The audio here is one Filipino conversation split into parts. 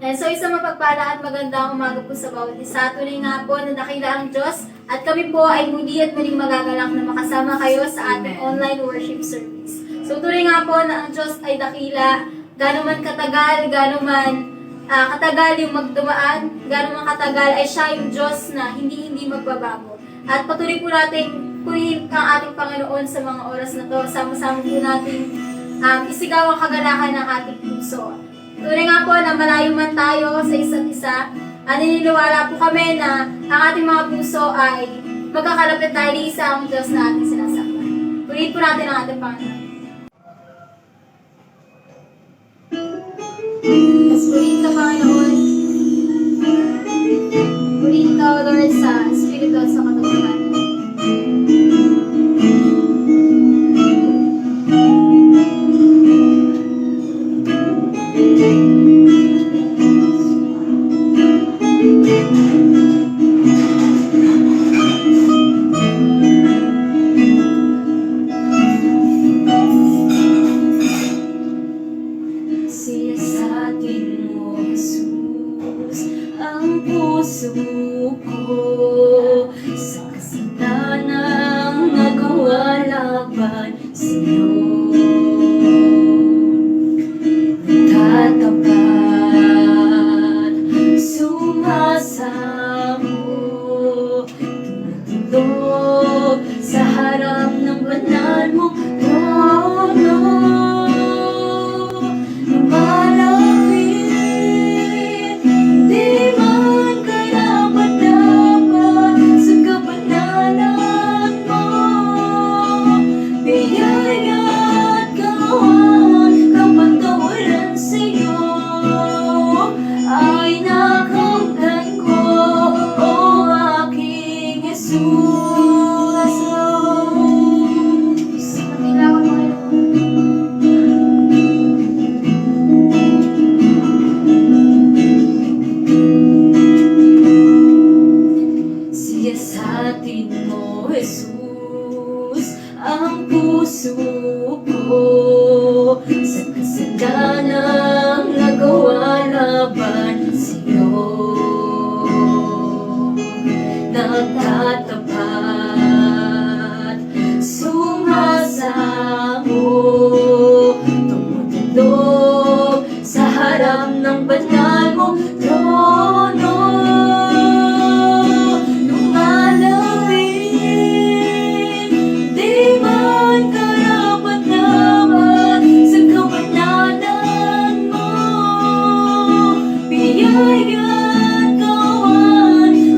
So isang mapagpala at magandang umaga po sa bawat isa. Tunay nga po na dakila ang Diyos at kami po ay muli at muling magagalak na makasama kayo sa ating online worship service. So tunay nga po na ang Diyos ay dakila, gano'n man katagal, gano'n man katagal yung magdumaan, gano'n man katagal ay siya yung Diyos na hindi magbabago. At patuloy po natin purihin ang ating Panginoon sa mga oras na to. Sama-sama po natin isigaw ang kagalakan ng ating puso. Tunay nga po na malayo man tayo sa isa't isa, naniniwala po kami na ang ating mga puso ay magkakalapit tayo ni isa ang Diyos na ating sinasamba. Purihin po natin ang ating Panginoon. Yes, purihin ka Panginoon. Purihin ka, O Lord, sa Espiritu at sa katotohanan.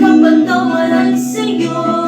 Kapatawaran sa'yo.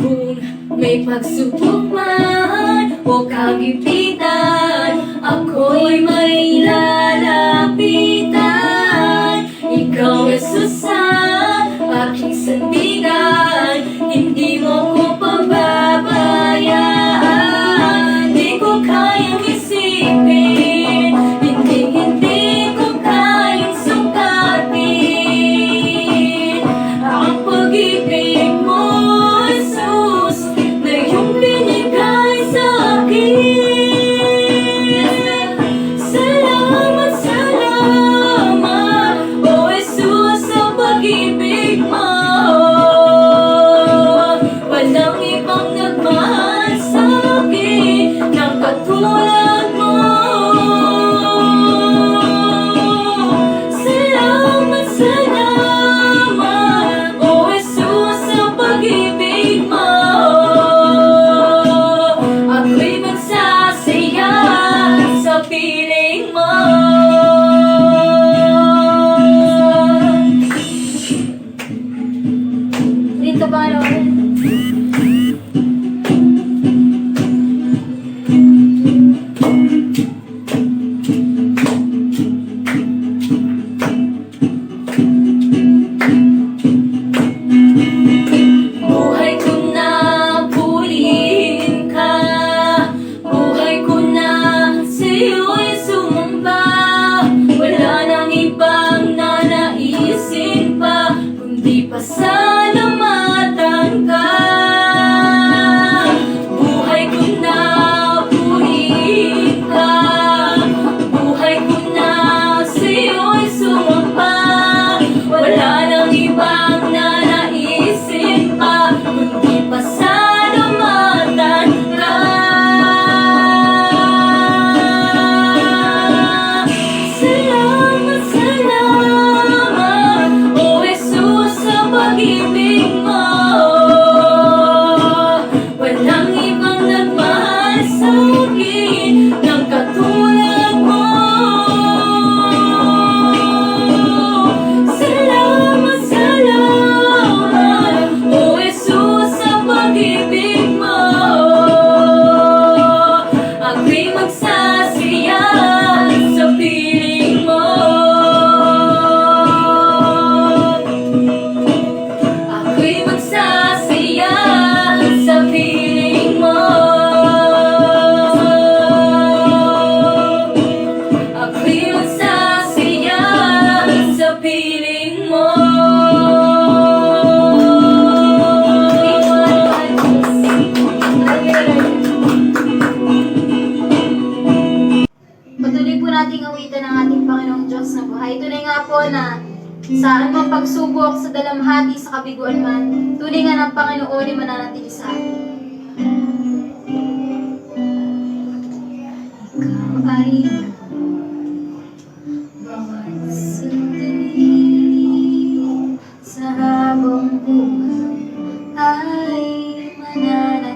Kung may pagsubok man o kagipitan, ako'y may lalapitan. Ikaw, Jesus, ang aking sandigan, hindi mo ko pababayaan. Di ko kayang isipin, hindi ko kayang sukatin ang pag-ibig mo, Jesus, na iyong binigay sa akin. Salamat, salamat, O Jesus, sa pag-ibig mo. Walang ibang nagmahal sa akin ng katulad mo. Salamat, salamat, O Jesus, sa pag-ibig mo. Ako'y magsasaya sa piling mo. Dito ba, Lauren? Buhay ko na purihin ka, buhay ko na sa'yo'y sumamba. Wala nang ibang nanaisin pa, kundi pasalamatan ka. Buhay ko na purihin ka, buhay ko na sa'yo'y sumamba. Wala nang ibang nanaisin pa, kundi pasalamatan ka. Salamat, salamat, O Jesus, sa pag-ibig mo. Walang ibang nagmahal sa akin ng katulad mo. Salamat, salamat, O Jesus, sa pag-ibig mo. Ako'y magsasaya sa piling mo. Ako'y magsasaya sa piling mo. Ako'y magsasaya sa piling mo. Patuloy po nating awitan ang ating Panginoong Diyos na buhay. Tunay nga po na sa anumang pagsubok, sa dalamhati, sa kabiguan man, tunay nga ng Panginoon ay mananatili sa atin. Ikaw ay bawat sandali sa habang buhay ay mananatili.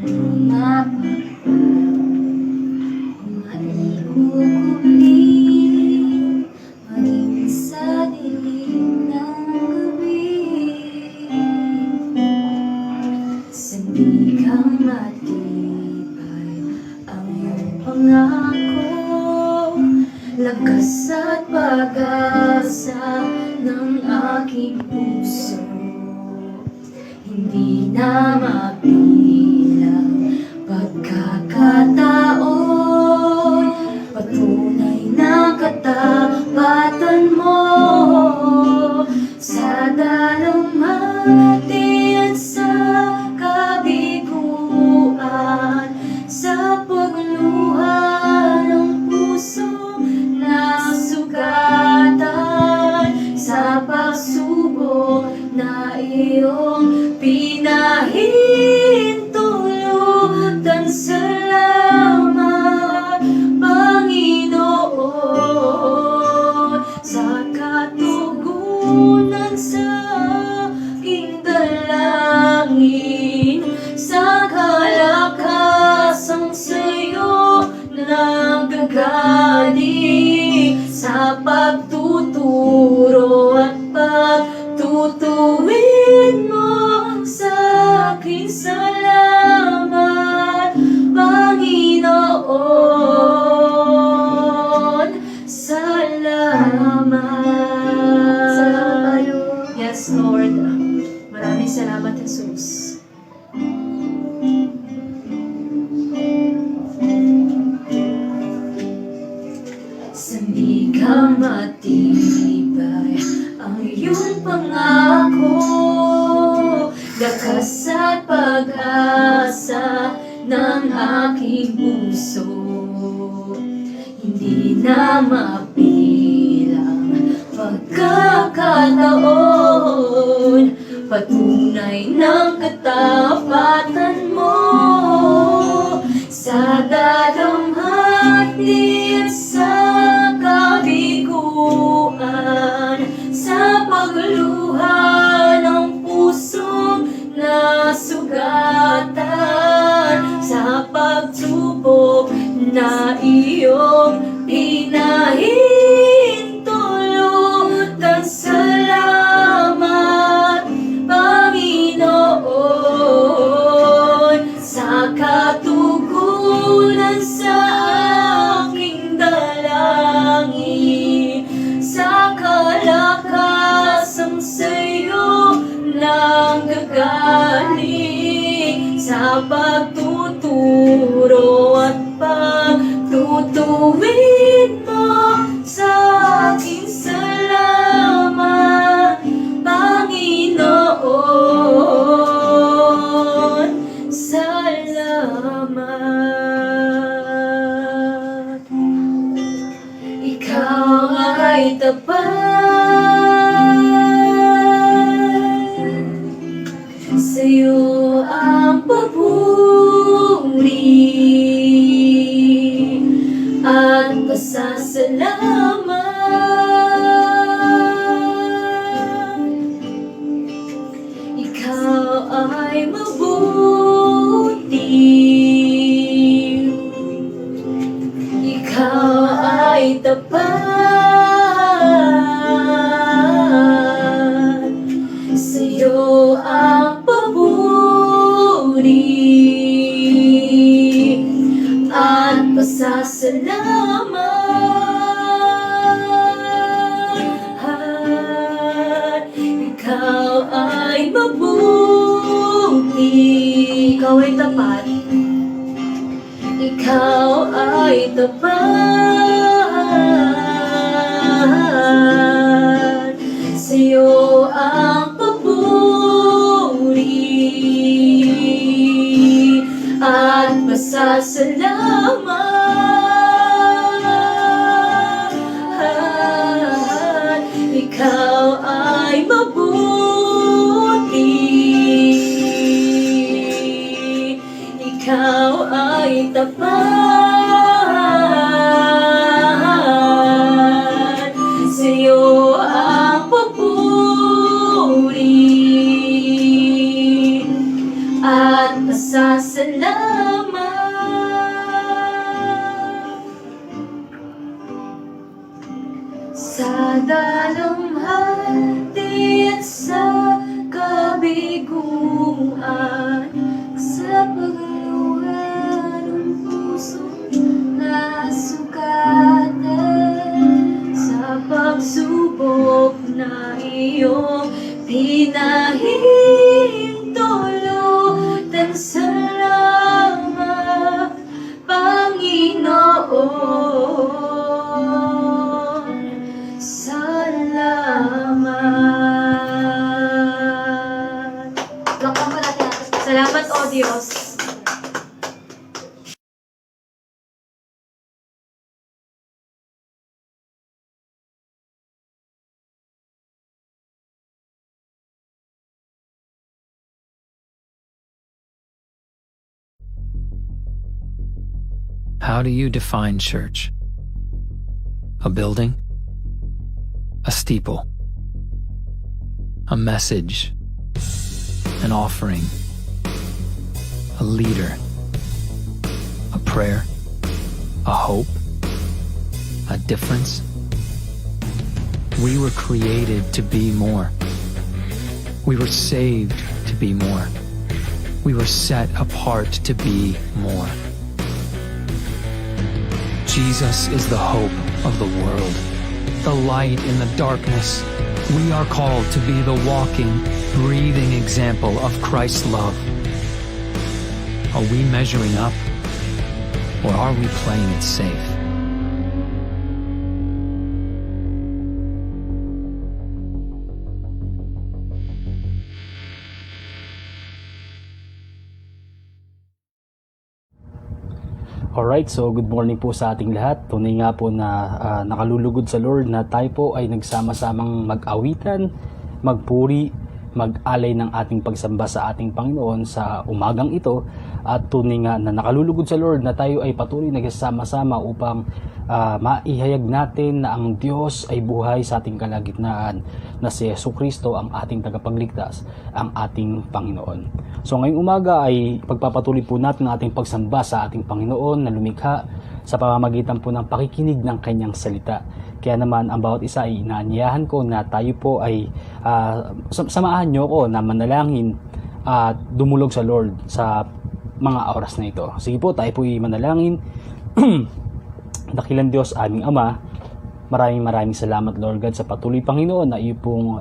Lumapit maikukulit, maging sa dilim ng gabi. Sandig kang matibay ang iyong pangako, lakas at pag-asa ng aking puso. Hindi na mabilang pagkakataon, patunay na katapatan mo. Sa dalamhati at sa kabiguan, sa pagluha ng puso na sugatan, sa pagsubok na iyong pinahintulutan. Salamat, Panginoon, sa katugunan sa aking dalangin, sa kalakasang sa'yo nagagaling, sa pagtuturo at pagtutuwid Maraming salamat, Jesus. Sandigang matibay ang iyong pangako, lakas at pag-asa ng aking puso. Hindi na mapilang pagkakataon, patunay ng katapatan mo sa dalamhati at sa kabiguan, sa pagluha ng pusong nasugatan, sa pagtubok na iyong pinahintulutan. Salamat, Panginoon, sa katugunan sa aking dalangin, sa kalakasang sa'yo nanggagaling, sa pagtuturo at pagtutuwid mo sa aking salamat, Panginoon. Salamat. Ikaw ay tapat, sa'yo ang papuri at pasasalamat. Ikaw ay mabuti, ikaw ay tapat, sa'yo ang papuri at pasasalamat. Ikaw ay mabuti, ikaw ay tapat, ikaw ay tapat, sa'yo ang papuri at pasasalamat. Ikaw ay mabuti, ikaw ay tapat, sa'yo ang papuri at pasasalamat. Sa dalamhati at sa kabiguan, sa pagluha ng pusong nasugatan, sa pagsubok na iyong pinahintulutan. Salamat, Panginoon. Salamat. Lakpan po natin ang Salamat, O Diyos. How do you define church? A building? A steeple? A message? An offering? A leader? A prayer? A hope? A difference? We were created to be more. We were saved to be more. We were set apart to be more. Jesus is the hope of the world, the light in the darkness. We are called to be the walking, breathing example of Christ's love. Are we measuring up, or are we playing it safe? Alright, so good morning po sa ating lahat. Tunay nga po na nakalulugod sa Lord na tayo po ay nagsama-samang mag-awitan, magpuri, mag-alay ng ating pagsamba sa ating Panginoon sa umagang ito. At tunay nga na nakalulugod sa Lord na tayo ay patuloy nagsama-sama upang maihayag natin na ang Diyos ay buhay sa ating kalagitnaan, na si Jesucristo ang ating tagapagligtas, ang ating Panginoon. So ngayong umaga ay pagpapatuloy po natin ang ating pagsamba sa ating Panginoon na lumikha sa pamamagitan po ng pakikinig ng kanyang salita. Kaya naman ang bawat isa ay inaanyayahan ko na tayo po ay samahan nyo ko na manalangin at dumulog sa Lord sa mga oras na ito. Sige po, tayo po ay manalangin. Dakilang Diyos, aming Ama, maraming salamat Lord God sa patuloy Panginoon na iyo pong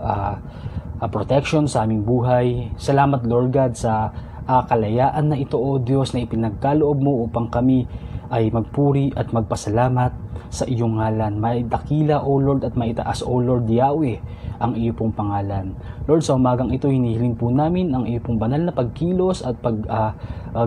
protection sa aming buhay. Salamat Lord God sa kalayaan na ito o Diyos na ipinagkaloob mo upang kami ay magpuri at magpasalamat sa iyong ngalan. Maidakila o Lord at maitaas o Lord Yahweh ang iyo pong pangalan. Lord, sa umagang ito hinihiling po namin ang iyo pong banal na pagkilos at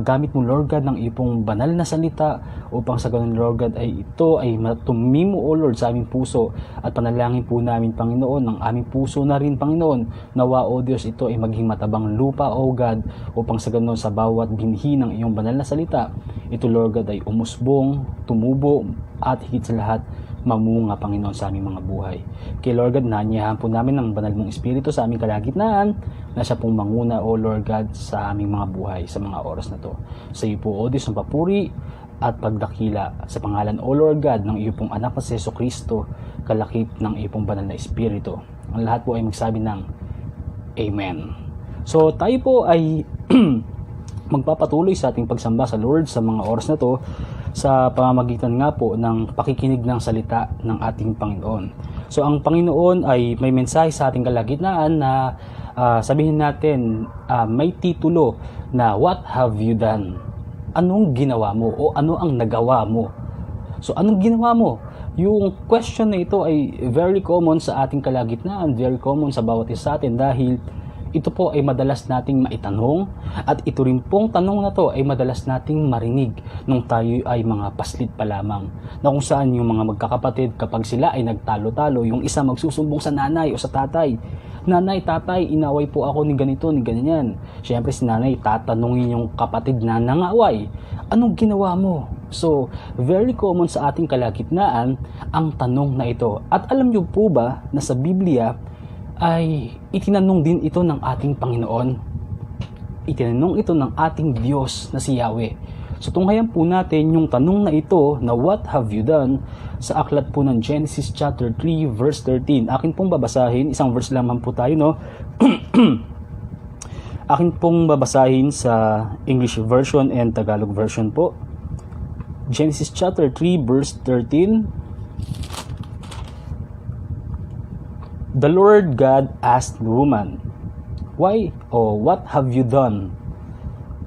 gamit mo Lord God ng iyo pong banal na salita upang sa ganun Lord God ay ito ay matumimo o Lord sa aming puso, at panalangin po namin Panginoon ng aming puso na rin Panginoon, nawa o Diyos ito ay maging matabang lupa o God upang sa ganun sa bawat binhi ng iyong banal na salita ito Lord God ay umusbong, tumubo at higit sa lahat mamunga Panginoon sa aming mga buhay. Kay Lord God, naanyahan po namin ng banal mong Espiritu sa aming kalagitnaan na siya pong manguna o Lord God sa aming mga buhay sa mga oras na to. Sa iyo po o Diyos ng papuri at pagdakila sa pangalan o Lord God ng iyo pong anak na si Jesucristo, kalakip ng iyo pong banal na Espiritu. Ang lahat po ay magsabi ng Amen. So tayo po ay magpapatuloy sa ating pagsamba sa Lord sa mga oras na to sa pamamagitan nga po ng pakikinig ng salita ng ating Panginoon. So ang Panginoon ay may mensahe sa ating kalagitnaan na sabihin natin may titulo na What have you done? Anong ginawa mo o ano ang nagawa mo? So anong ginawa mo? Yung question na ito ay very common sa ating kalagitnaan, very common sa bawat isa sa atin dahil ito po ay madalas nating maitanong at ito rin pong tanong na to ay madalas nating marinig nung tayo ay mga paslit pa lamang, na kung saan yung mga magkakapatid kapag sila ay nagtalo-talo, yung isa magsusumbong sa nanay o sa tatay, nanay, tatay, inaway po ako ni ganito, ni ganyan. Siyempre si nanay tatanungin yung kapatid na nangaway, anong ginawa mo? So very common sa ating kalagitnaan ang tanong na ito. At alam niyo po ba na sa Biblia ay itinanong din ito ng ating Panginoon. Itinanong ito ng ating Diyos na si Yahweh. So tunghayan po natin yung tanong na ito na what have you done sa aklat po ng Genesis chapter 3 verse 13. Akin pong babasahin, isang verse lamang po tayo, no? Akin pong babasahin sa English version and Tagalog version po. Genesis chapter 3 verse 13. The Lord God asked the woman, "Why, what have you done?"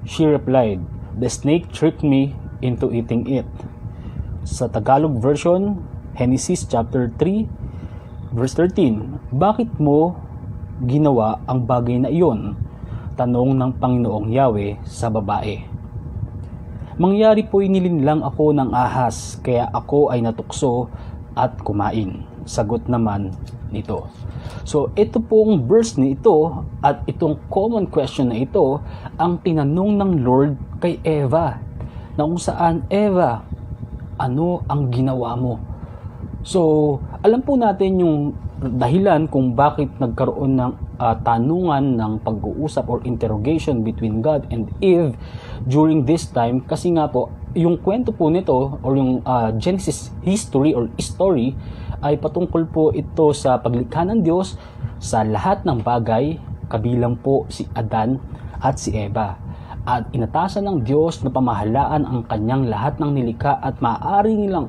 She replied, "The snake tricked me into eating it." Sa Tagalog version, Genesis chapter 3, verse 13, "Bakit mo ginawa ang bagay na iyon?" Tanong ng Panginoong Yahweh sa babae. "Mangyari po'y nilinlang ako ng ahas, kaya ako ay natukso at kumain." Sagot naman nito. So ito pong verse na ito at itong common question na ito ang tinanong ng Lord kay Eva, na kung saan, Eva, ano ang ginawa mo? So alam po natin yung dahilan kung bakit nagkaroon ng tanungan ng pag-uusap or interrogation between God and Eve during this time, kasi nga po yung kwento po nito or yung Genesis history or story ay patungkol po ito sa paglikha ng Diyos sa lahat ng bagay, kabilang po si Adan at si Eva. At inatasan ng Diyos na pamahalaan ang kanyang lahat ng nilikha at maaari nilang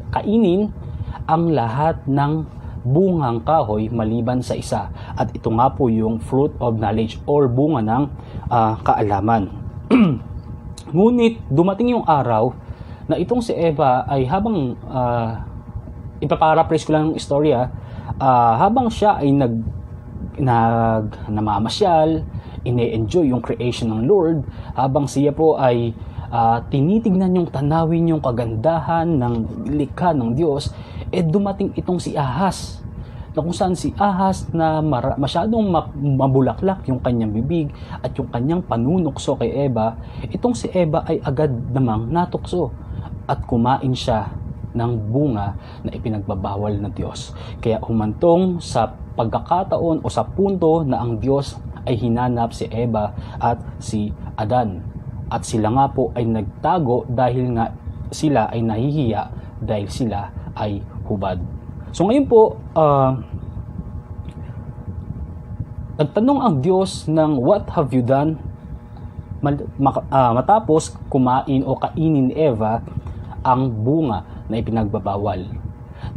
kainin ang lahat ng bungang kahoy maliban sa isa. At ito nga po yung fruit of knowledge or bunga ng kaalaman. Ngunit dumating yung araw na itong si Eva ay habang ipaparaphrase ko lang yung istorya, habang siya ay namamasyal, ine-enjoy yung creation ng Lord, habang siya po ay tinitignan yung tanawin yung kagandahan ng likha ng Diyos, dumating itong si Ahaz, na kung saan si Ahaz na masyadong mabulaklak yung kanyang bibig at yung kanyang panunukso kay Eva, itong si Eva ay agad namang natukso at kumain siya ng bunga na ipinagbabawal ng Diyos. Kaya humantong sa pagkakataon o sa punto na ang Diyos ay hinanap si Eva at si Adan. At sila nga po ay nagtago dahil nga sila ay nahihiya dahil sila ay hubad. So ngayon po, nagtanong ang Diyos ng what have you done matapos kumain o kainin ni Eva ang bunga na ipinagbabawal.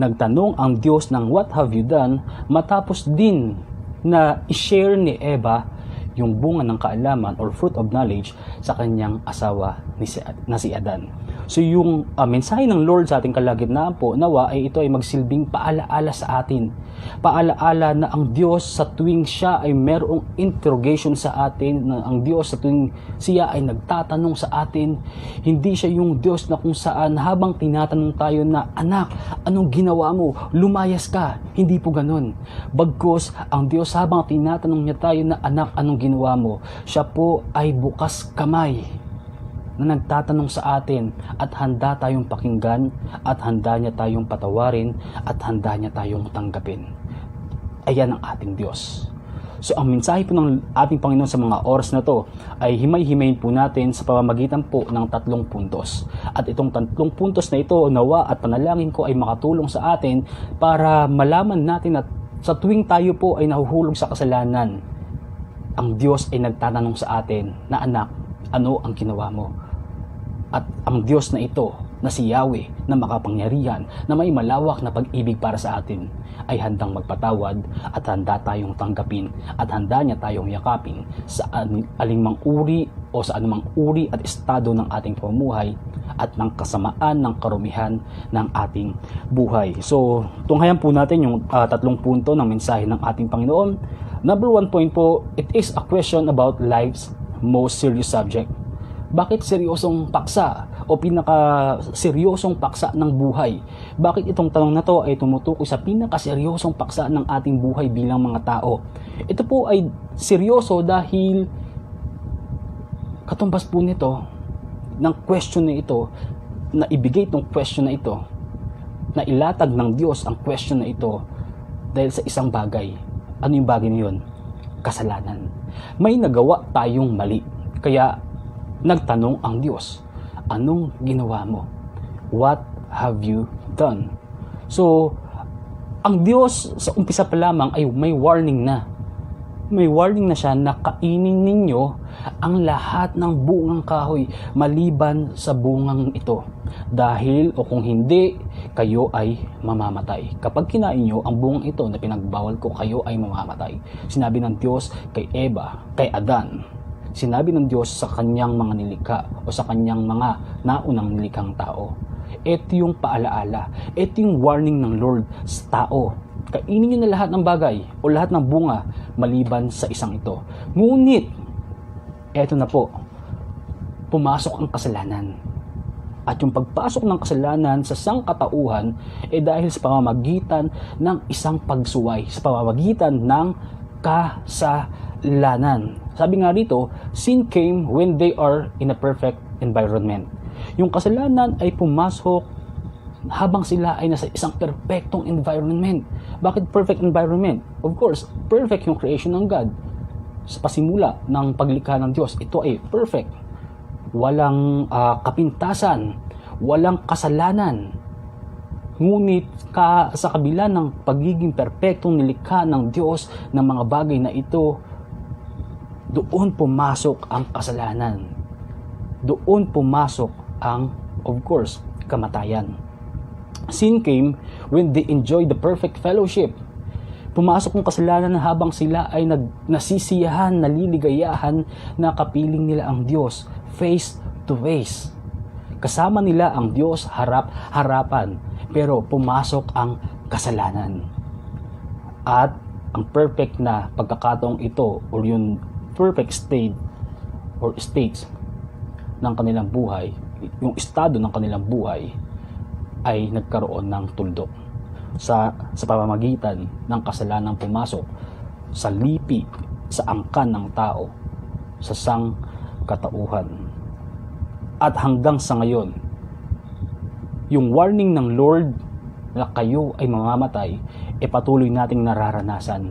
Nagtanong ang Diyos ng what have you done matapos din na i-share ni Eva yung bunga ng kaalaman or fruit of knowledge sa kanyang asawa na si Adan. So yung mensahe ng Lord sa ating kalagitnaan po, nawa ay ito ay magsilbing paalaala sa atin. Paalaala na ang Diyos sa tuwing siya ay merong interrogation sa atin, na ang Diyos sa tuwing siya ay nagtatanong sa atin, hindi siya yung Diyos na kung saan habang tinatanong tayo na, anak, anong ginawa mo? Lumayas ka. Hindi po ganun. Bagkus, ang Diyos habang tinatanong niya tayo na, anak, anong ginawa mo? Siya po ay bukas kamay na nagtatanong sa atin at handa tayong pakinggan at handa niya tayong patawarin at handa niya tayong tanggapin. Ayan ang ating Diyos. So ang mensahe po ng ating Panginoon sa mga oras na to ay himay-himayin po natin sa pamamagitan po ng 3 puntos. At itong 3 puntos na ito, nawa at panalangin ko ay makatulong sa atin para malaman natin at sa tuwing tayo po ay nahuhulog sa kasalanan, ang Diyos ay nagtatanong sa atin na, anak, ano ang ginawa mo? At ang Diyos na ito, na si Yahweh, na makapangyarihan, na may malawak na pag-ibig para sa atin, ay handang magpatawad at handa tayong tanggapin at handa niya tayong yakapin sa alingmang uri o sa anumang uri at estado ng ating pamumuhay at ng kasamaan ng karumihan ng ating buhay. So, tunghayan po natin yung 3 punto ng mensahe ng ating Panginoon. Number 1 point po, it is a question about life's most serious subject. Bakit seryosong paksa o pinaka-seryosong paksa ng buhay? Bakit itong tanong na to ay tumutukoy sa pinaka-seryosong paksa ng ating buhay bilang mga tao? Ito po ay seryoso dahil katumbas po nito ng question na ito, na ibigay itong question na ito, na ilatag ng Diyos ang question na ito dahil sa isang bagay. Ano yung bagay na yun? Kasalanan. May nagawa tayong mali. Kaya nagtanong ang Diyos, anong ginawa mo? What have you done? So, ang Diyos sa umpisa pa lamang ay may warning na. May warning na siya na kainin ninyo ang lahat ng bungang kahoy maliban sa bungang ito. Dahil o kung hindi, kayo ay mamamatay. Kapag kinain nyo ang bungang ito na pinagbawal ko, kayo ay mamamatay. Sinabi ng Diyos kay Eva, kay Adan. Sinabi ng Diyos sa kanyang mga nilikha o sa kanyang mga naunang nilikhang tao. Ito yung paalaala. Ito yung warning ng Lord sa tao. Kainin nyo na lahat ng bagay o lahat ng bunga maliban sa isang ito. Ngunit, eto na po, pumasok ang kasalanan. At yung pagpasok ng kasalanan sa sangkatauhan dahil sa pamamagitan ng isang pagsuway, sa pamamagitan ng kasalanan. Sabi nga rito, sin came when they are in a perfect environment. Yung kasalanan ay pumasok habang sila ay nasa isang perfectong environment. Bakit perfect environment? Of course, perfect yung creation ng God. Sa pasimula ng paglikha ng Diyos, ito ay perfect. Walang kapintasan, walang kasalanan. Ngunit sa kabila ng pagiging perpektong nilikha ng Diyos ng mga bagay na ito, doon pumasok ang kasalanan. Doon pumasok ang, of course, kamatayan. Sin came when they enjoyed the perfect fellowship. Pumasok ang kasalanan na habang sila ay nasisiyahan, naliligayahan, na kapiling nila ang Diyos face to face. Kasama nila ang Diyos harap-harapan, pero pumasok ang kasalanan. At ang perfect na pagkakataong ito, or yung perfect state or states ng kanilang buhay, yung estado ng kanilang buhay, ay nagkaroon ng tuldok sa pamamagitan ng kasalanang pumasok sa lipi, sa angkan ng tao, sa sangkatauhan. At hanggang sa ngayon, yung warning ng Lord na kayo ay mamamatay, patuloy nating nararanasan.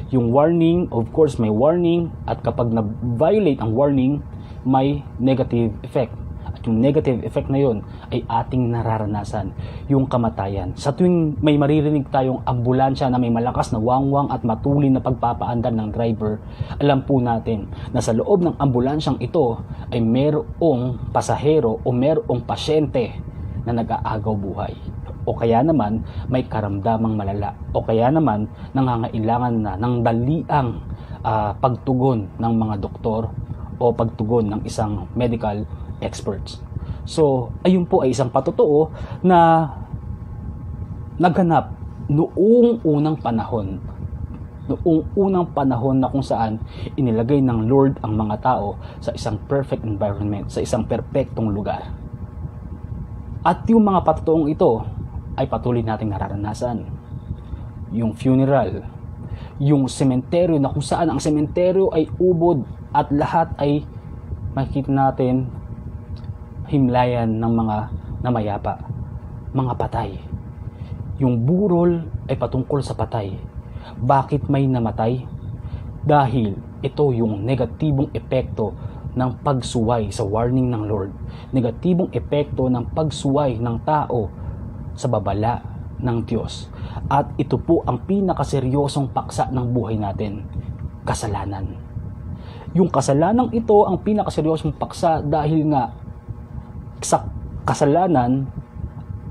Yung warning, of course may warning, at kapag na-violate ang warning, may negative effect. Yung negative effect na yun ay ating nararanasan, yung kamatayan. Sa tuwing may maririnig tayong ambulansya na may malakas na wangwang at matulin na pagpapaandar ng driver, alam po natin na sa loob ng ambulansyang ito ay merong pasahero o merong pasyente na nag-aagaw buhay. O kaya naman may karamdamang malala. O kaya naman nangangailangan na ng daliang pagtugon ng mga doktor o pagtugon ng isang medical experts. So, ayun po ay isang patotoo na naghanap noong unang panahon. Noong unang panahon na kung saan inilagay ng Lord ang mga tao sa isang perfect environment, sa isang perpektong lugar. At yung mga patotoong ito ay patuloy nating nararanasan. Yung funeral, yung sementeryo na kung saan ang sementeryo ay ubod at lahat ay makikita natin himlayan ng mga namayapa, mga patay. Yung burol ay patungkol sa patay. Bakit may namatay? Dahil ito yung negatibong epekto ng pagsuway sa warning ng Lord. Negatibong epekto ng pagsuway ng tao sa babala ng Diyos. At ito po ang pinakaseryosong paksa ng buhay natin, kasalanan. Yung kasalanang ito ang pinakaseryosong paksa dahil nga sa kasalanan,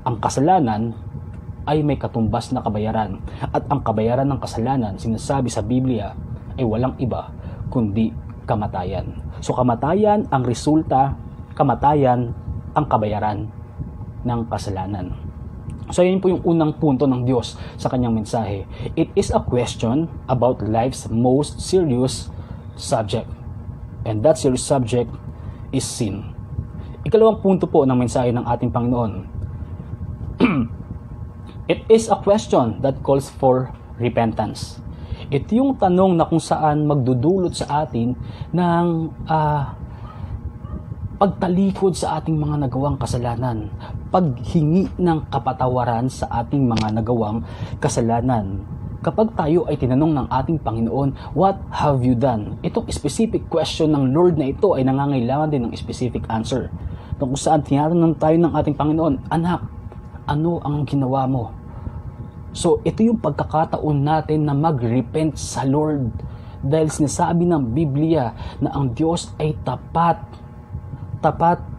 ang kasalanan ay may katumbas na kabayaran. At ang kabayaran ng kasalanan, sinasabi sa Biblia, ay walang iba kundi kamatayan. So kamatayan ang resulta, kamatayan ang kabayaran ng kasalanan. So yun po yung unang punto ng Diyos sa kanyang mensahe. It is a question about life's most serious subject. And that serious subject is sin. Ikalawang punto po ng mensahe ng ating Panginoon. It is a question that calls for repentance. Ito yung tanong na kung saan magdudulot sa atin ng pagtalikod sa ating mga nagawang kasalanan, paghingi ng kapatawaran sa ating mga nagawang kasalanan. Kapag tayo ay tinanong ng ating Panginoon, what have you done? Itong specific question ng Lord na ito ay nangangailangan din ng specific answer. Kung saan tinatanong tayo ng ating Panginoon, anak, ano ang ginawa mo? So, ito yung pagkakataon natin na mag-repent sa Lord. Dahil sinasabi ng Biblia na ang Diyos ay tapat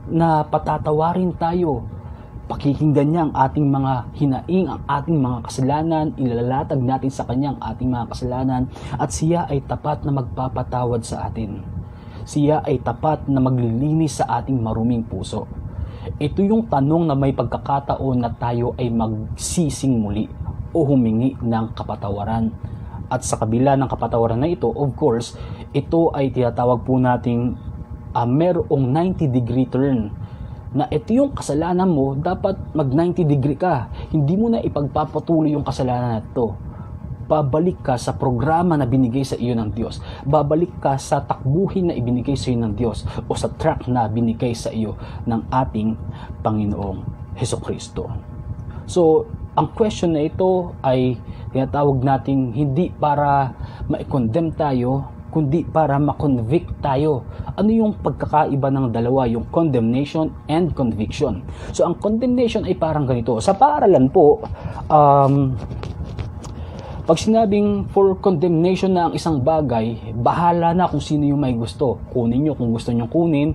na patatawarin tayo. Pakikinggan niya ang ating mga hinaing, ang ating mga kasalanan, ilalatag natin sa Kanya ang ating mga kasalanan, at siya ay tapat na magpapatawad sa atin. Siya ay tapat na maglilinis sa ating maruming puso. Ito yung tanong na may pagkakataon na tayo ay magsising muli o humingi ng kapatawaran. At sa kabila ng kapatawaran na ito, of course, ito ay tinatawag po nating merong 90-degree turn. Na ito yung kasalanan mo, dapat mag 90 degree ka. Hindi mo na ipagpapatuloy yung kasalanan na ito. Babalik ka sa programa na binigay sa iyo ng Diyos. Babalik ka sa takbuhin na ibinigay sa iyo ng Diyos o sa track na binigay sa iyo ng ating Panginoong Hesukristo. So, ang question na ito ay tinatawag nating hindi para ma-condemn tayo, kundi para ma-convict tayo. Ano yung pagkakaiba ng dalawa, yung condemnation and conviction? So, ang condemnation ay parang ganito. Sa paaralan po, Pag sinabing for condemnation na ang isang bagay, bahala na kung sino yung may gusto. Kunin nyo kung gusto nyo kunin,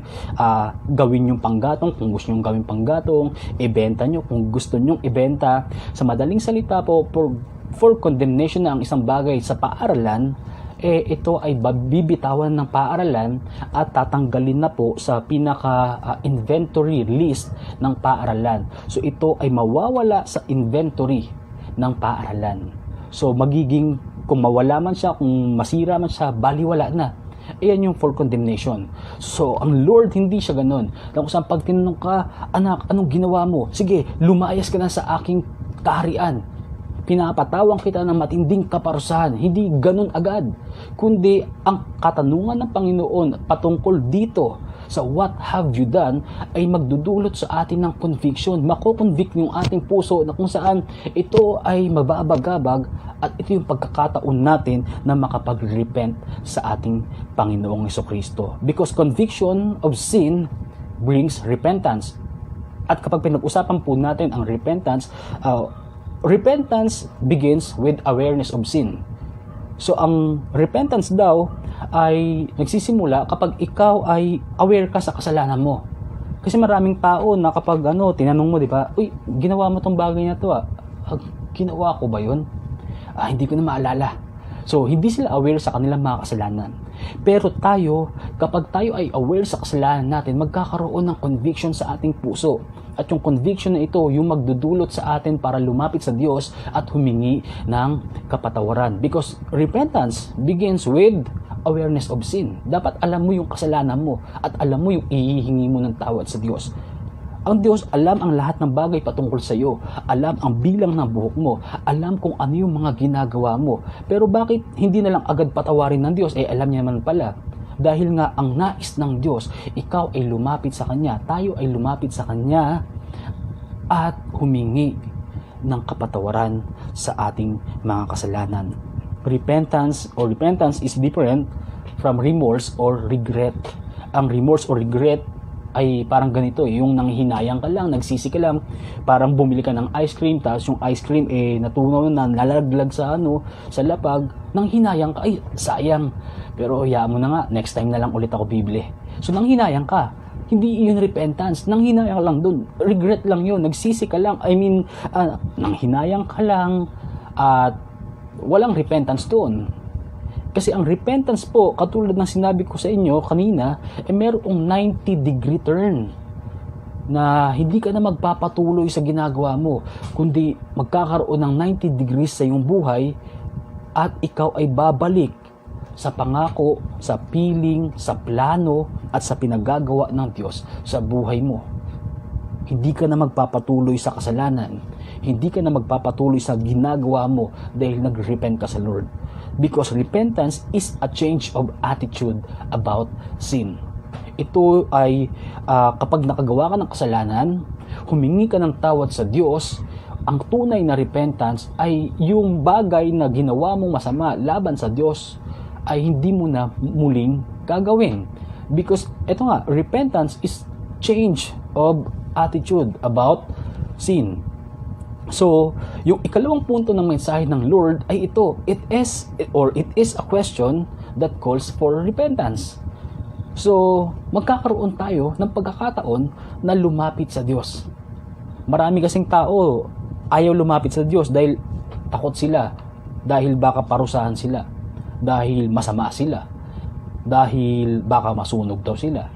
gawin yung panggatong kung gusto nyo gawin panggatong, ibenta nyo kung gusto nyo ibenta. Sa madaling salita po, for condemnation na ang isang bagay sa paaralan, ito ay bibitawan ng paaralan at tatanggalin na po sa pinaka-inventory list ng paaralan. So ito ay mawawala sa inventory ng paaralan. So magiging, kung mawala man siya, kung masira man siya, baliwala na. Ayan yung for condemnation. So ang Lord hindi siya ganun. Kung saan pag tinanong ka, anak, anong ginawa mo? Sige, lumayas ka na sa aking kaharian. Pinapatawang kita ng matinding kaparusahan. Hindi ganun agad. Kundi ang katanungan ng Panginoon patungkol dito sa what have you done ay magdudulot sa atin ng conviction. Mako-convict yung ating puso na kung saan ito ay mababagabag at ito yung pagkakataon natin na makapag-repent sa ating Panginoong Jesucristo. Because conviction of sin brings repentance. At kapag pinag-usapan po natin ang repentance, repentance begins with awareness of sin. So ang repentance daw ay nagsisimula kapag ikaw ay aware ka sa kasalanan mo. Kasi maraming tao na kapag tinanong mo, di ba, uy, ginawa mo tong bagay na to ginawa ko ba yun? Hindi ko na maalala. So hindi sila aware sa kanilang mga kasalanan. Pero tayo, kapag tayo ay aware sa kasalanan natin, magkakaroon ng conviction sa ating puso. At yung conviction na ito, yung magdudulot sa atin para lumapit sa Diyos at humingi ng kapatawaran. Because repentance begins with awareness of sin. Dapat alam mo yung kasalanan mo at alam mo yung ihihingi mo ng tawad sa Diyos. Ang Diyos alam ang lahat ng bagay patungkol sa iyo. Alam ang bilang ng buhok mo. Alam kung ano yung mga ginagawa mo. Pero bakit hindi na lang agad patawarin ng Diyos? Alam niya man pala. Dahil nga ang nais ng Diyos, ikaw ay lumapit sa Kanya, tayo ay lumapit sa Kanya at humingi ng kapatawaran sa ating mga kasalanan. Repentance is different from remorse or regret. Ang remorse or regret ay parang ganito, yung nanghihinayang ka lang, nagsisi ka lang, parang bumili ka ng ice cream, tapos yung ice cream natunaw na, nalalaglag sa sa lapag, nanghinayang ka, ay sayang, pero hayaan mo na nga, next time na lang ulit ako bibili. So nanghinayang ka, hindi yun repentance, nanghinayang ka lang dun, regret lang yun, nagsisi ka lang, nanghinayang ka lang, at walang repentance doon. Kasi ang repentance po, katulad ng sinabi ko sa inyo kanina, merong 90-degree turn na hindi ka na magpapatuloy sa ginagawa mo, kundi magkakaroon ng 90 degrees sa iyong buhay at ikaw ay babalik sa pangako, sa piling, sa plano at sa pinagagawa ng Diyos sa buhay mo. Hindi ka na magpapatuloy sa kasalanan. Hindi ka na magpapatuloy sa ginagawa mo dahil nag-repent ka sa Lord. Because repentance is a change of attitude about sin. Ito ay kapag nakagawa ka ng kasalanan, humingi ka ng tawad sa Diyos, ang tunay na repentance ay yung bagay na ginawa mong masama laban sa Diyos ay hindi mo na muling gagawin. Because ito nga, repentance is change of attitude about sin. So, yung ikalawang punto ng mensahe ng Lord ay ito, it is a question that calls for repentance. So, magkakaroon tayo ng pagkakataon na lumapit sa Diyos. Marami kasing tao ayaw lumapit sa Diyos dahil takot sila, dahil baka parusahan sila, dahil masama sila, dahil baka masunog daw sila,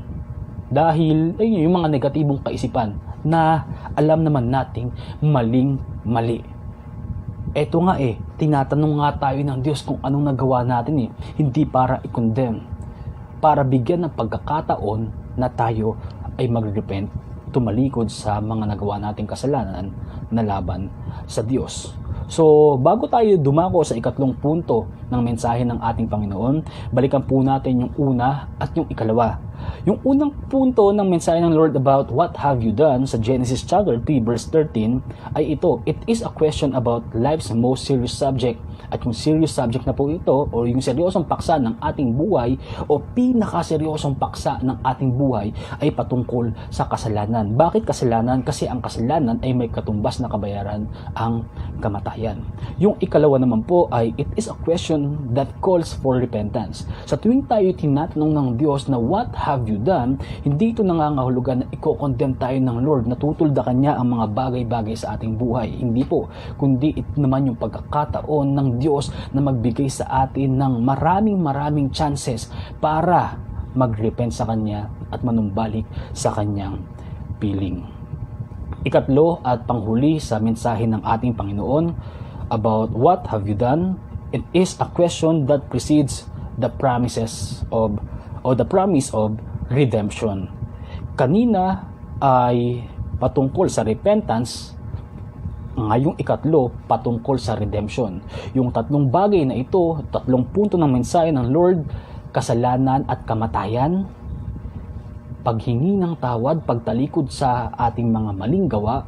dahil yung mga negatibong kaisipan na alam naman nating maling-mali. Eto nga tinatanong nga tayo ng Diyos kung anong nagawa natin hindi para i-condemn, para bigyan ng pagkakataon na tayo ay mag-repent, tumalikod sa mga nagawa nating kasalanan na laban sa Diyos. So, bago tayo dumako sa ikatlong punto ng mensahe ng ating Panginoon, balikan po natin yung una at yung ikalawa. Yung unang punto ng mensahe ng Lord about what have you done sa Genesis chapter 3 verse 13 ay ito, it is a question about life's most serious subject. At yung serious subject na po ito o yung seryosong paksa ng ating buhay o pinakaseryosong paksa ng ating buhay ay patungkol sa kasalanan. Bakit kasalanan? Kasi ang kasalanan ay may katumbas na kabayaran, ang kamatayan. Yung ikalawa naman po ay it is a question that calls for repentance. Sa tuwing tayo tinatanong ng Diyos na what have you done, hindi ito nangangahulugan na i-condemn tayo ng Lord na tutuldakan niya ang mga bagay-bagay sa ating buhay. Hindi po, kundi ito naman yung pagkakataon ng Diyos na magbigay sa atin ng maraming chances para mag-repent sa Kanya at manumbalik sa Kanyang piling. Ikatlo at panghuli sa mensahe ng ating Panginoon about what have you done, it is a question that precedes the promises of or the promise of redemption. Kanina ay patungkol sa repentance, ngayong ikatlo patungkol sa redemption. Yung tatlong bagay na ito, tatlong punto ng mensahe ng Lord, kasalanan at kamatayan, paghingi ng tawad, pagtalikod sa ating mga maling gawa,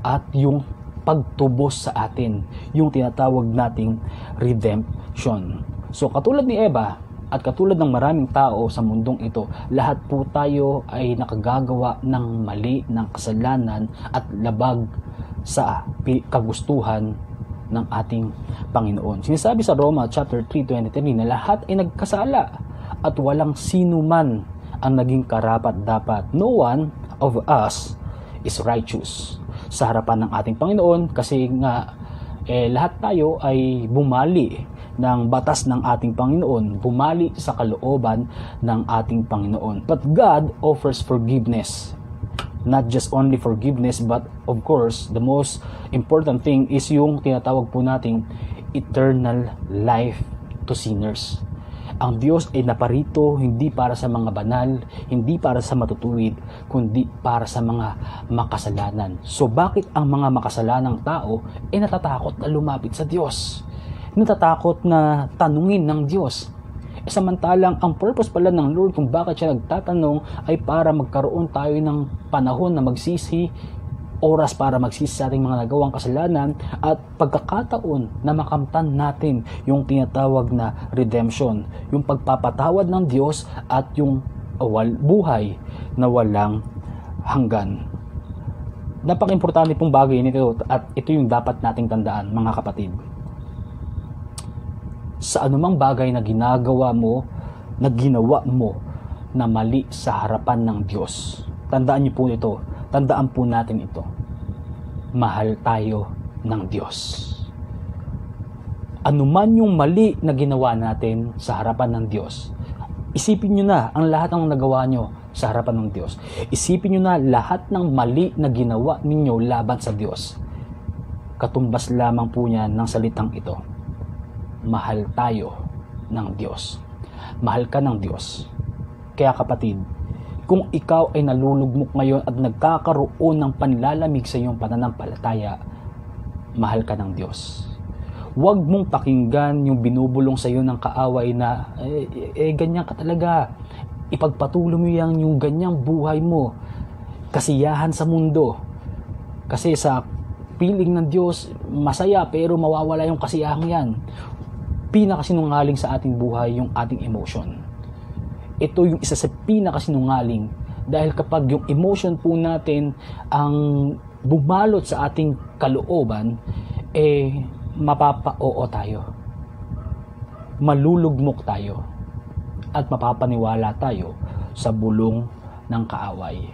at yung pagtubos sa atin, yung tinatawag nating redemption. So katulad ni Eva at katulad ng maraming tao sa mundong ito, lahat po tayo ay nakagagawa ng mali, ng kasalanan at labag sa kagustuhan ng ating Panginoon. Sinasabi sa Roma chapter 3:23 na lahat ay nagkasala at walang sino man ang naging karapat-dapat. No one of us is righteous sa harapan ng ating Panginoon kasi nga lahat tayo ay bumali ng batas ng ating Panginoon, bumali sa kalooban ng ating Panginoon. But God offers forgiveness. Not just only forgiveness, but of course, the most important thing is yung tinatawag po nating eternal life to sinners. Ang Diyos ay naparito hindi para sa mga banal, hindi para sa matutuwid, kundi para sa mga makasalanan. So bakit ang mga makasalanang tao ay natatakot na lumapit sa Diyos? Natatakot na tanungin ng Diyos? Samantalang ang purpose pala ng Lord kung bakit siya nagtatanong ay para magkaroon tayo ng panahon na magsisi, oras para magsisi sa ating mga nagawang kasalanan at pagkakataon na makamtan natin yung tinatawag na redemption, yung pagpapatawad ng Diyos at yung buhay na walang hanggan. Napaka-importante pong bagay nito at ito yung dapat nating tandaan, mga kapatid. Sa anumang bagay na ginagawa mo, na ginawa mo na mali sa harapan ng Diyos, tandaan niyo po ito, tandaan po natin ito, mahal tayo ng Diyos. Anuman yung mali na ginawa natin sa harapan ng Diyos, isipin niyo na ang lahat ng nagawa niyo sa harapan ng Diyos. Isipin niyo na lahat ng mali na ginawa ninyo laban sa Diyos. Katumbas lamang po niyan ng salitang ito. Mahal tayo ng Diyos. Mahal ka ng Diyos. Kaya kapatid, kung ikaw ay nalulugmok ngayon at nagkakaroon ng panlalamig sa iyong pananampalataya, mahal ka ng Diyos. Huwag mong pakinggan yung binubulong sa iyo ng kaaway na, ganyan ka talaga. Ipagpatuloy mo yung ganyang buhay mo. Kasiyahan sa mundo. Kasi sa piling ng Diyos, masaya pero mawawala yung kasiyahan yan. Pinakasinungaling sa ating buhay yung ating emotion. Ito yung isa sa pinakasinungaling dahil kapag yung emotion po natin ang bumalot sa ating kalooban, mapapa-oo tayo. Malulugmok tayo at mapapaniwala tayo sa bulong ng kaaway.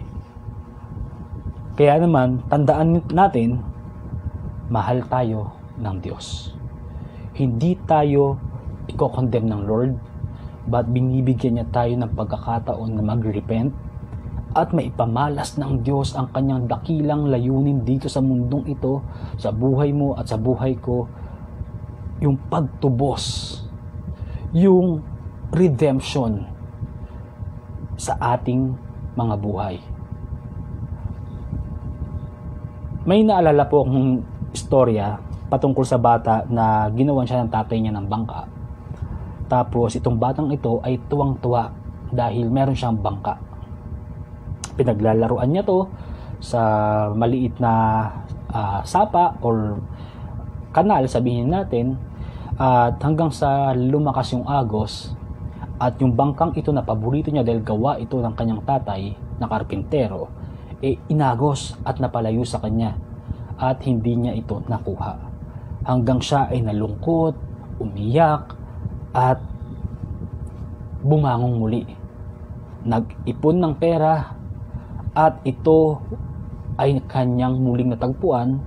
Kaya naman, tandaan natin, mahal tayo ng Diyos. Hindi tayo i-condemn ng Lord, but binibigyan niya tayo ng pagkakataon na mag-repent at maipamalas ng Diyos ang kanyang dakilang layunin dito sa mundong ito, sa buhay mo at sa buhay ko, yung pagtubos, yung redemption sa ating mga buhay. May naalala po akong istorya patungkol sa bata na ginawan siya ng tatay niya ng bangka. Tapos itong batang ito ay tuwang-tuwa dahil meron siyang bangka. Pinaglalaruan niya to sa maliit na sapa or kanal, sabihin natin, at hanggang sa lumakas yung agos at yung bangkang ito na paborito niya dahil gawa ito ng kanyang tatay na karpintero, inagos at napalayo sa kanya at hindi niya ito nakuha. Hanggang siya ay nalungkot, umiyak at bumangong muli. Nag-ipon ng pera at ito ay kanyang muling natagpuan,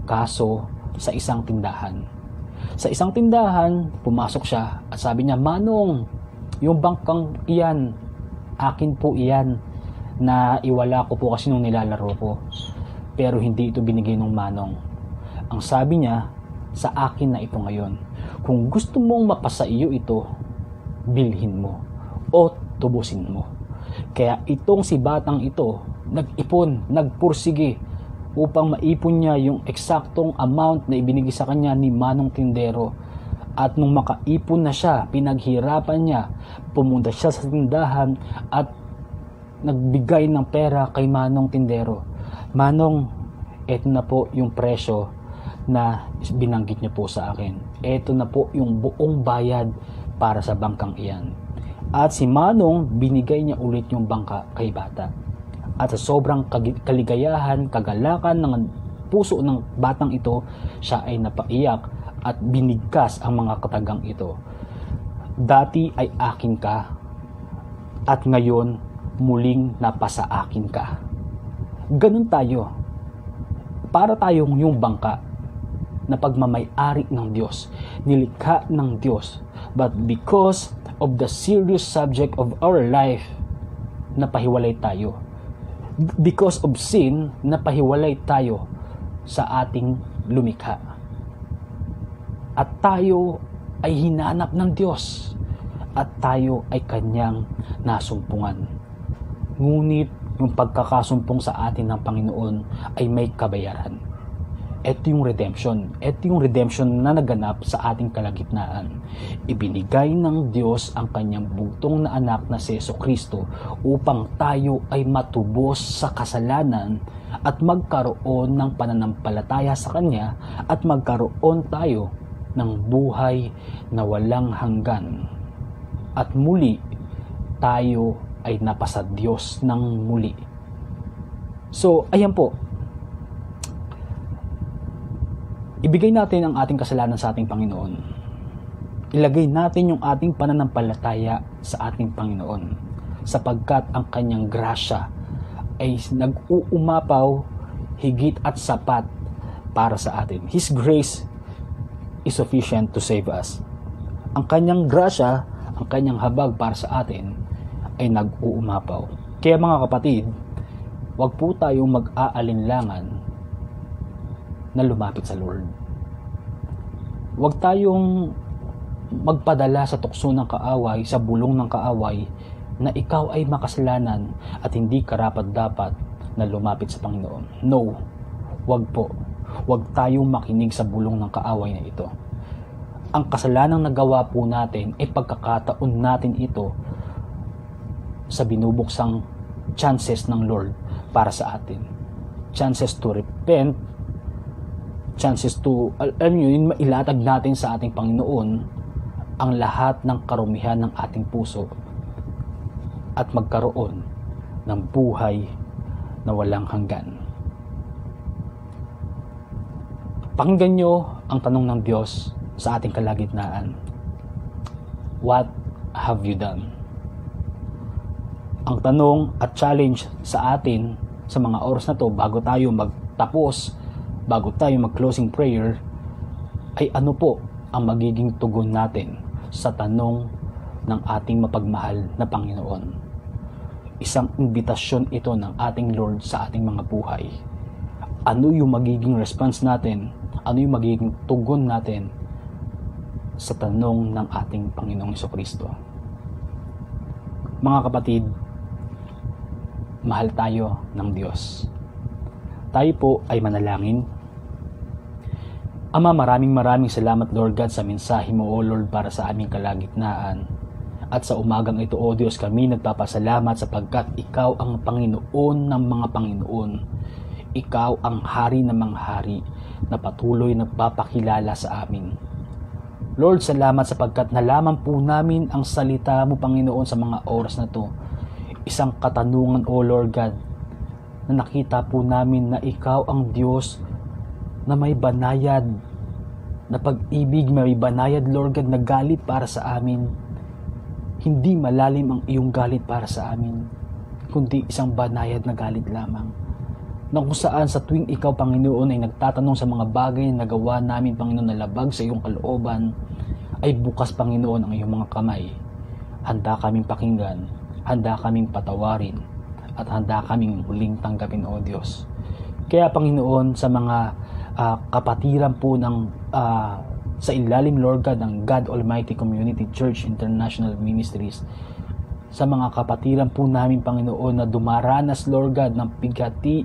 kaso sa isang tindahan. Sa isang tindahan, pumasok siya at sabi niya, "Manong, yung bangkang iyan, akin po iyan, na iwala ko po kasi nung nilalaro ko. Pero hindi ito binigay ng manong. Ang sabi niya, sa akin na ito ngayon. Kung gusto mong mapasa iyo ito, bilhin mo o tubusin mo." Kaya itong si batang ito, nag-ipon, nagpursige upang maipon niya yung eksaktong amount na ibinigay sa kanya ni Manong Tindero. At nung makaipon na siya, pinaghirapan niya, pumunta siya sa tindahan at nagbigay ng pera kay Manong Tindero. "Manong, eto na po yung presyo na binanggit niyo po sa akin. Eto na po yung buong bayad para sa bangkang iyan." At si Manong, binigay niya ulit yung bangka kay bata. At sa sobrang kaligayahan, kagalakan ng puso ng batang ito, siya ay napaiyak at binigkas ang mga katagang ito. "Dati ay akin ka at ngayon muling napasa akin ka." Ganun tayo. Para tayong yung bangka na pagmamay-ari ng Diyos, nilikha ng Diyos, but because of the serious subject of our life, napahiwalay tayo. Because of sin, napahiwalay tayo sa ating lumikha. At tayo ay hinanap ng Diyos at tayo ay kanyang nasumpungan. Ngunit yung pagkakasumpong sa atin ng Panginoon ay may kabayaran. Ito yung redemption. Ito yung redemption na naganap sa ating kalagitnaan. Ibinigay ng Diyos ang kanyang bugtong na anak na si Jesucristo upang tayo ay matubos sa kasalanan at magkaroon ng pananampalataya sa Kanya at magkaroon tayo ng buhay na walang hanggan. At muli, tayo ay napasa Diyos ng muli. So, ayan po. Ibigay natin ang ating kasalanan sa ating Panginoon. Ilagay natin yung ating pananampalataya sa ating Panginoon, sapagkat ang kanyang grasya ay nag-uumapaw higit at sapat para sa atin. His grace is sufficient to save us. Ang kanyang grasya, ang kanyang habag para sa atin ay nag-uumapaw. Kaya mga kapatid, wag po tayong mag-aalinlangan na lumapit sa Lord. Huwag tayong magpadala sa tukso ng kaaway, sa bulong ng kaaway, na ikaw ay makasalanan at hindi karapat-dapat na lumapit sa Panginoon. No, huwag po. Huwag tayong makinig sa bulong ng kaaway na ito. Ang kasalanang nagawa po natin ay pagkakataon natin ito sa binubuksang chances ng Lord para sa atin. Chances to repent, chances to, mailatag natin sa ating Panginoon ang lahat ng karumihan ng ating puso at magkaroon ng buhay na walang hanggan. Pakinggan nyo ang tanong ng Diyos sa ating kalagitnaan. What have you done? Ang tanong at challenge sa atin sa mga oras na to bago tayo magtapos, bago tayo mag-closing prayer, ay ano po ang magiging tugon natin sa tanong ng ating mapagmahal na Panginoon. Isang imbitasyon ito ng ating Lord sa ating mga buhay. Ano yung magiging response natin? Ano yung magiging tugon natin sa tanong ng ating Panginoong Jesucristo? Mga kapatid, mahal tayo ng Diyos. Tayo po ay manalangin. Ama, maraming salamat Lord God sa mensahe mo, O Lord, para sa aming kalagitnaan. At sa umagang ito, O Diyos, kami nagpapasalamat sapagkat Ikaw ang Panginoon ng mga Panginoon. Ikaw ang Hari ng mga hari na patuloy nagpapakilala sa amin. Lord, salamat sapagkat nalaman po namin ang salita mo, Panginoon, sa mga oras na to. Isang katanungan, O Lord God, na nakita po namin na Ikaw ang Diyos na may banayad, na pag-ibig, may banayad, Lord God, na galit para sa amin. Hindi malalim ang iyong galit para sa amin, kundi isang banayad na galit lamang. Na kung saan sa tuwing Ikaw, Panginoon, ay nagtatanong sa mga bagay na nagawa namin, Panginoon, na labag sa iyong kalooban, ay bukas, Panginoon, ang iyong mga kamay. Handa kaming pakinggan, handa kaming patawarin, at handa kaming muling tanggapin, O Diyos. Kaya, Panginoon, sa mga kapatiran po ng sa ilalim, Lord God, ng God Almighty Community Church International Ministries, sa mga kapatiran po namin, Panginoon, na dumaranas, Lord God, ng bigati,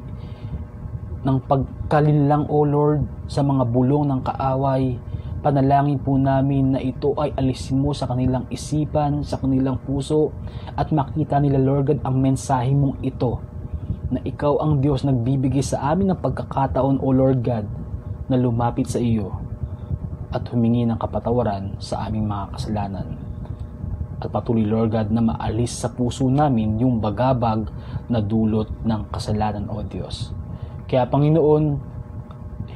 ng pagkalinlang, O Lord, sa mga bulong ng kaaway, panalangin po namin na ito ay alisin mo sa kanilang isipan, sa kanilang puso, at makita nila, Lord God, ang mensahe mong ito, na Ikaw ang Diyos nagbibigay sa amin ng pagkakataon, O Lord God, na lumapit sa iyo at humingi ng kapatawaran sa aming mga kasalanan. At patuloy, Lord God, na maalis sa puso namin yung bagabag na dulot ng kasalanan, O Diyos. Kaya, Panginoon,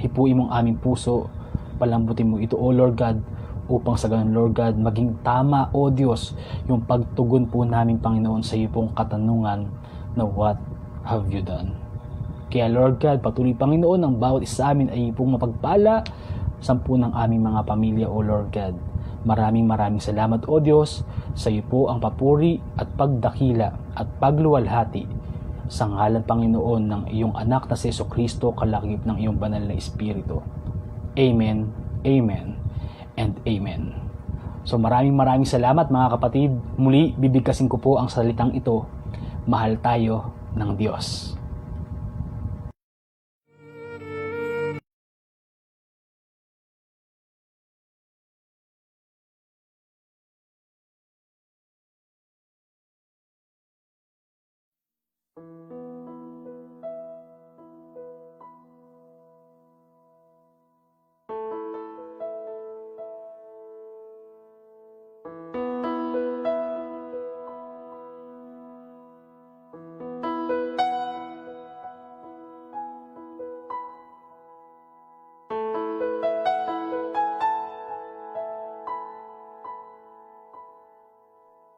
hipuin mong aming puso, palambutin mo ito, O Lord God, upang sa ganun, Lord God, maging tama, O Diyos, yung pagtugon po namin, Panginoon, sa iyo pong katanungan na what have you done? Kaya, Lord God, patuloy, Panginoon, ang bawat isa amin ay pong mapagpala, sampu ng aming mga pamilya, O Lord God. Maraming salamat, O Diyos, sa iyo po ang papuri at pagdakila at pagluwalhati sa ngalan, Panginoon, ng iyong anak na si Jesucristo, kalakip ng iyong banal na Espiritu. Amen, Amen, and Amen. So maraming salamat, mga kapatid. Muli, bibigkasin ko po ang salitang ito. Mahal tayo ng Diyos.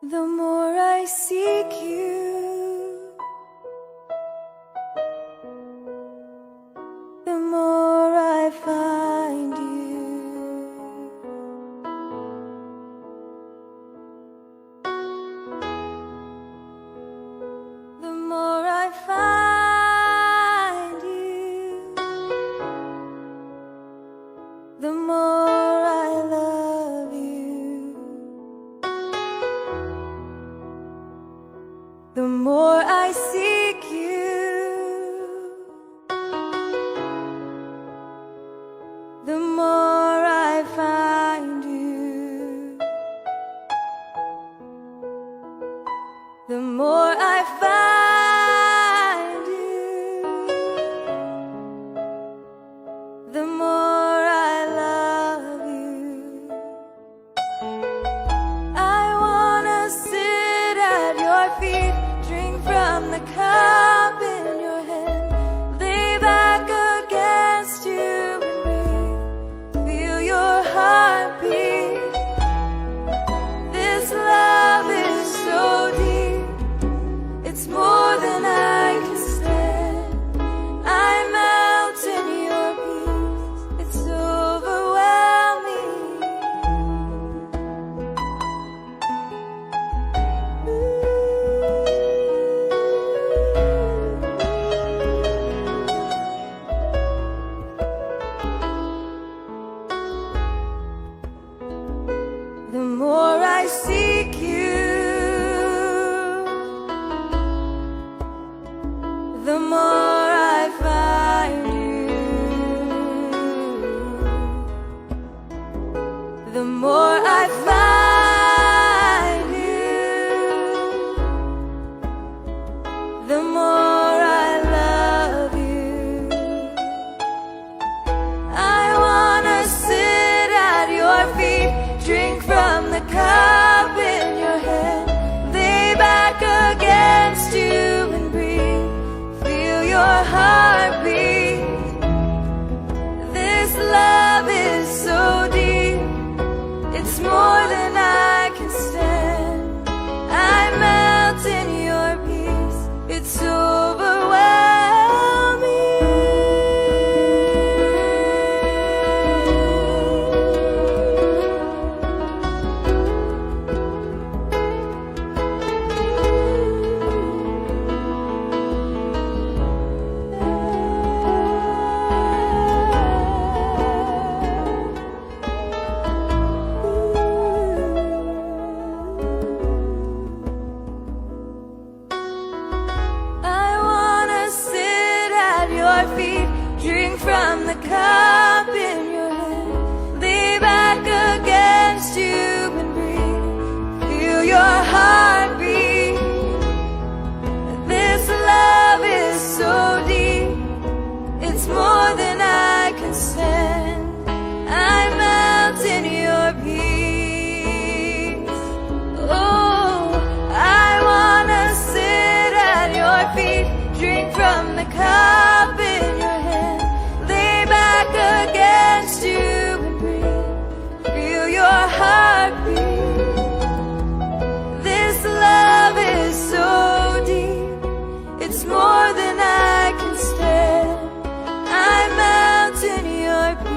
The more I seek you, the more I find you. The more I find you, the more I love you. The more I seek you, the more I find you. The more I find you, the more I love you. I wanna sit at your feet, drink from the cup in your hand, lay back against you and feel your heartbeat. This love is so deep, it's more than I can stand. I melt in your peace, it's overwhelming. The more I seek you, the more I find you. The more I find you, the more I love you. I wanna sit at your feet, drink from the cup in your hand, lay back against you and breathe, feel your heartbeat. This love is so deep, it's more than I can stand. I melt in your peace, it's I wanna sit at your feet, drink from the cup in your hand, lay back against you and breathe, feel your heartbeat. This love is so deep, it's more than I can stand. I melt in your peace. Oh, I wanna sit at your feet, drink from the cup in your hand, lay back against you and breathe, feel your heartbeat. This love is so deep, it's more than I can stand. I melt in your peace.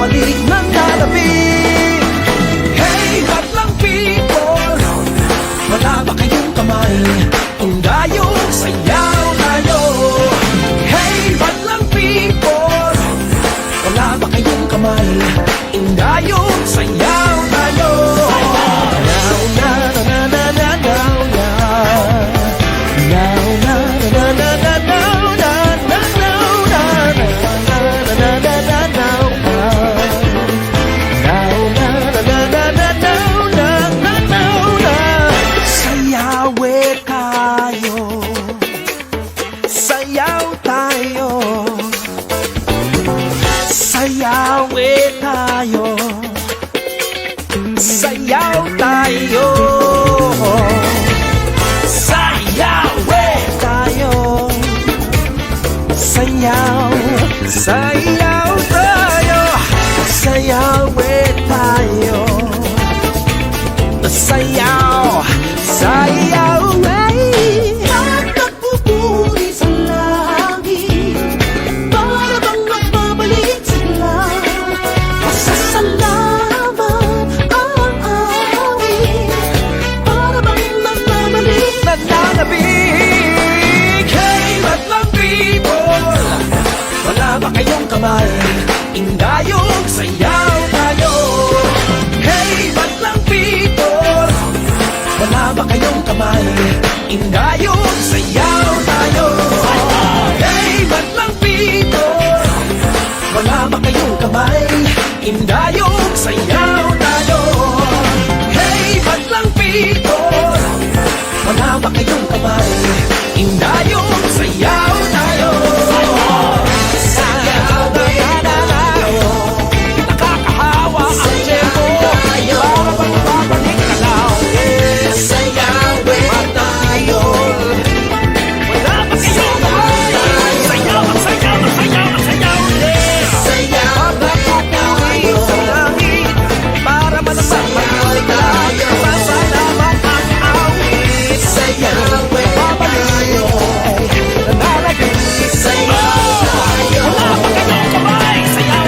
nagmamalit ng lalabing. Hey, batlang people, wala ba kayong kamay? Kung dayong sayaw tayo. Hey, batlang people, wala ba kayong kamay? Kung dayong sayaw tayo. Now, na, na, na, na, na, now, na. Now, na, na, na, na, na, now, na, na, now, na, na, na, na, na, na, na, now, na. Now, na, na, na, na, na, now, na, na, now, na. Sayawe tayo. Sayaw tayo. Sayawe tayo. Sayaw tayo. Sayawe tayo. Sayaw. Sayaw tayo. Sayawe tayo. Sayaw. Sayaw. At nagpupuri sa langit, para bang nagbabalik sila. Pasasalamat ang awit, para bang nagbabalik. Nananabik. Hey, batlang people, wala ba kayong kamay? Indayong sayaw tayo. Hey, batlang people, wala ba kayong kamay? Indayong sayaw tayo. Hey, batlang people, wala ba kayong kamay? Indayong sayaw tayo. Hey, batlang people, wala ba kayong kamay? Indayong sayaw tayo. Sayaw tayo. Nakakahawa ang tempo, para bang babalik ka lang. Sayaw tayo. Wala ba kayong kamay? Sayaw, sayaw, sayaw, sayaw. Sayaw tayo sa langit, para malaman babalik ka lang. Pasalamat ang awit. Sayaw tayo. Nananagin. Sayaw tayo. Wala ba kayong kamay? Sayaw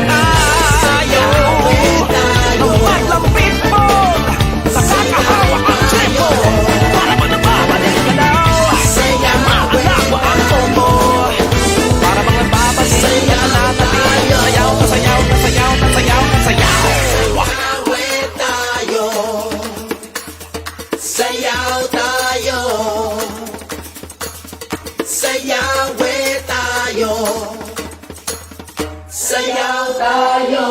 tayo. Ang batlang people, nakakahawa ang tempo, para ba nababalik ka daw? Maalawa ang tono, para bang nagbabalik ka na natali. Sayaw na sayaw na sayaw na sayaw na sayaw. Sayaw tayo. Sayawe tayo. Sayaw tayo.